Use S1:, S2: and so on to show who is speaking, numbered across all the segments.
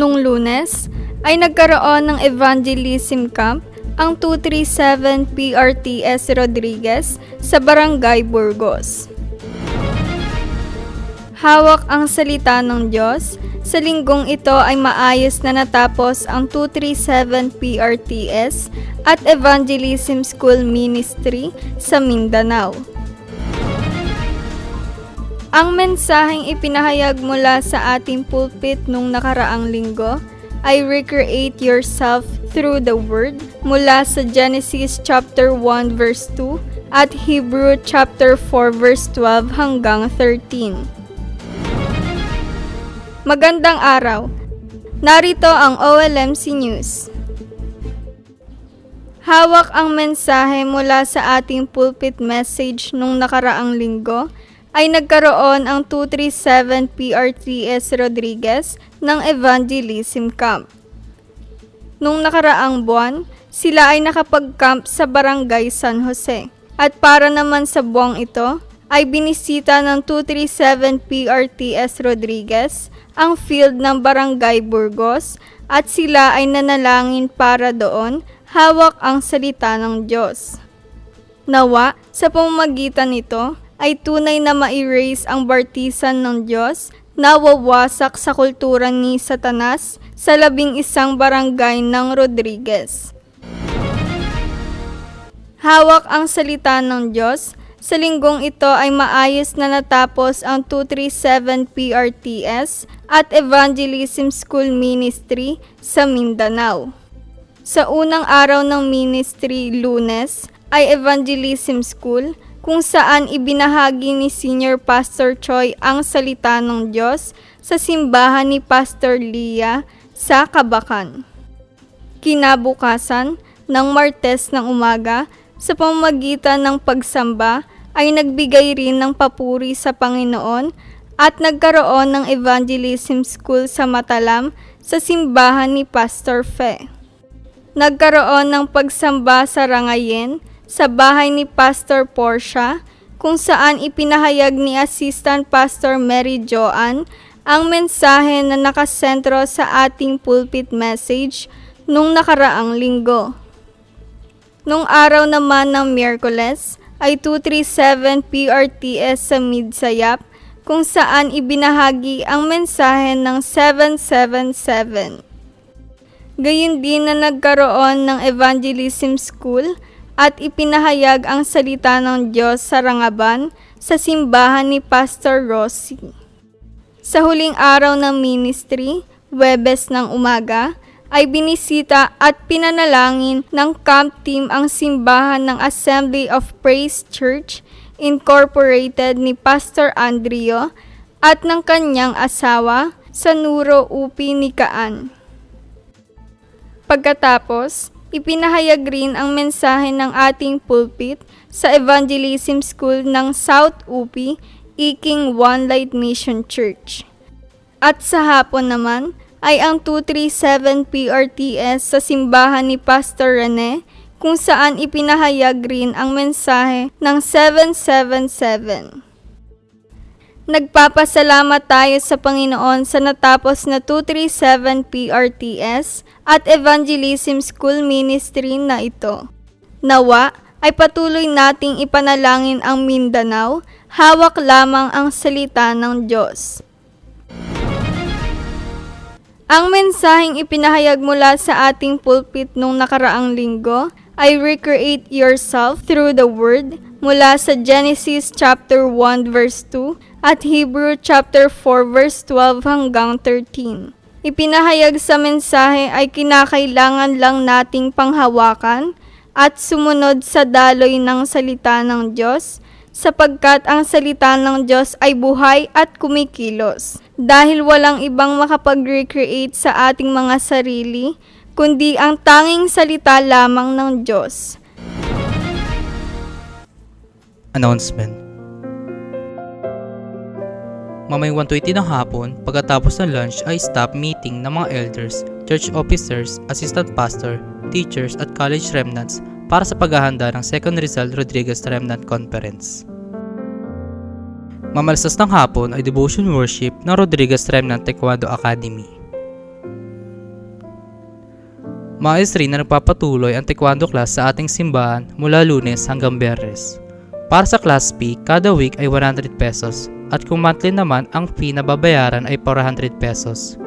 S1: Nung Lunes ay nagkaroon ng evangelism camp ang 237 PRTS Rodriguez sa Barangay Burgos. Hawak ang salita ng Diyos. Sa linggong ito ay maayos na natapos ang 237 PRTS at Evangelism School Ministry sa Mindanao. Ang mensaheng ipinahayag mula sa ating pulpit nung nakaraang linggo ay recreate yourself through the Word mula sa Genesis chapter 1 verse 2 at Hebrew chapter 4 verse 12 hanggang 13. Magandang araw! Narito ang OLMC News. Hawak ang mensahe mula sa ating pulpit message nung nakaraang linggo ay nagkaroon ang 237 PRTS Rodriguez ng Evangelism Camp. Nung nakaraang buwan, sila ay nakapag-camp sa Barangay San Jose. At para naman sa buwang ito, ay binisita ng 237 PRTS Rodriguez ang field ng Barangay Burgos at sila ay nanalangin para doon hawak ang salita ng Diyos. Nawa, sa pamamagitan nito, ay tunay na ma-erase ang bartisan ng Diyos na wawasak sa kultura ni Satanas sa 11 barangay ng Rodriguez. Hawak ang salita ng Diyos. Sa linggong ito ay maayos na natapos ang 237 PRTS at Evangelism School Ministry sa Mindanao. Sa unang araw ng ministry, Lunes, ay Evangelism School kung saan ibinahagi ni Senior Pastor Choi ang salita ng Diyos sa simbahan ni Pastor Lia sa Kabakan. Kinabukasan ng Martes ng umaga, sa pamamagitan ng pagsamba ay nagbigay rin ng papuri sa Panginoon at nagkaroon ng Evangelism School sa Matalam sa simbahan ni Pastor Fe. Nagkaroon ng pagsamba sa Rangayen sa bahay ni Pastor Portia kung saan ipinahayag ni Assistant Pastor Mary Joanne ang mensahe na nakasentro sa ating pulpit message nung nakaraang linggo. Nung araw naman ng Miyerkules ay 237 PRTS sa Midsayap kung saan ibinahagi ang mensahe ng 777. Gayun din na nagkaroon ng Evangelism School at ipinahayag ang salita ng Diyos sa Rangaban sa simbahan ni Pastor Rosie. Sa huling araw ng ministry, Huwebes ng umaga, ay binisita at pinanalangin ng camp team ang simbahan ng Assembly of Praise Church Incorporated ni Pastor Andrio at ng kanyang asawa sa Nuro Upi Nikaan. Pagkatapos, ipinahayag rin ang mensahe ng ating pulpit sa Evangelism School ng South Upi, Iking One Light Mission Church. At sa hapon naman, ay ang 237 PRTS sa simbahan ni Pastor Rene kung saan ipinahayag rin ang mensahe ng 777. Nagpapasalamat tayo sa Panginoon sa natapos na 237 PRTS at Evangelism School Ministry na ito. Nawa ay patuloy nating ipanalangin ang Mindanao, hawak lamang ang salita ng Diyos. Ang mensaheng ipinahayag mula sa ating pulpit nung nakaraang linggo ay recreate yourself through the Word mula sa Genesis chapter 1 verse 2 at Hebrew chapter 4 verse 12 hanggang 13. Ipinahayag sa mensahe ay kinakailangan lang nating panghawakan at sumunod sa daloy ng salita ng Diyos sapagkat ang salita ng Diyos ay buhay at kumikilos. Dahil walang ibang makapag-recreate sa ating mga sarili, kundi ang tanging salita lamang ng Diyos.
S2: Announcement. Mamayang 1:20 ng hapon, pagkatapos ng lunch ay staff meeting ng mga elders, church officers, assistant pastor, teachers at college remnants para sa paghahanda ng Second Rizal Rodriguez Remnant Conference. Mamalasas ng hapon ay devotion worship ng Rodriguez Remnant Taekwondo Academy. Maayos rin na nagpapatuloy ang taekwondo class sa ating simbahan mula Lunes hanggang Biyernes. Para sa class fee, kada week ay 100 pesos at kung monthly naman ang fee na babayaran ay 400 pesos.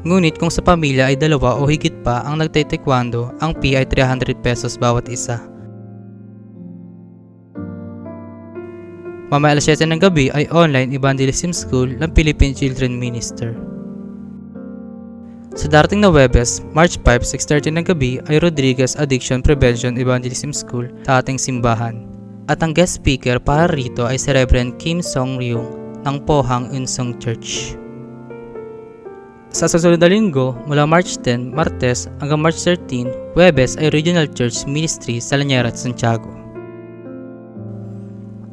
S2: Ngunit kung sa pamilya ay dalawa o higit pa ang nagte-taekwondo, ang fee ay 300 pesos bawat isa. Mamaya alas 7 ng gabi ay online evangelism school ng Philippine Children Minister. Sa darating na Webes, March 5, 6:30 ng gabi ay Rodriguez Addiction Prevention Evangelism School sa ating simbahan. At ang guest speaker para rito ay si Reverend Kim Song-ryung ng Pohang Unsong Church. Sa susunod na linggo, mula March 10, Martes hanggang March 13, Webes ay Regional Church Ministry sa Lanyera at Santiago.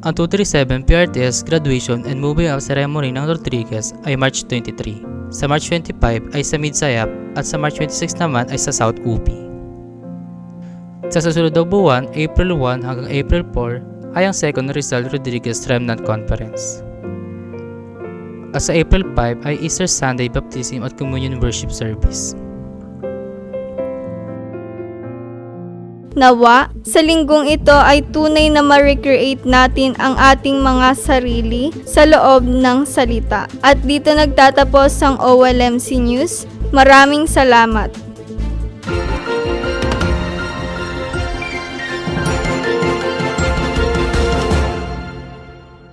S2: Ang 237 PRTS Graduation and Moving Up Ceremony ng Rodriguez ay March 23. Sa March 25 ay sa Midsayap at sa March 26 naman ay sa South UP. Sa susunod na buwan, April 1 hanggang April 4 ay ang Second Rizal Rodriguez Remnant Conference. At sa April 5 ay Easter Sunday Baptism at Communion Worship Service.
S1: Nawa, sa linggong ito ay tunay na ma-recreate natin ang ating mga sarili sa loob ng salita. At dito nagtatapos ang OLMC News. Maraming salamat.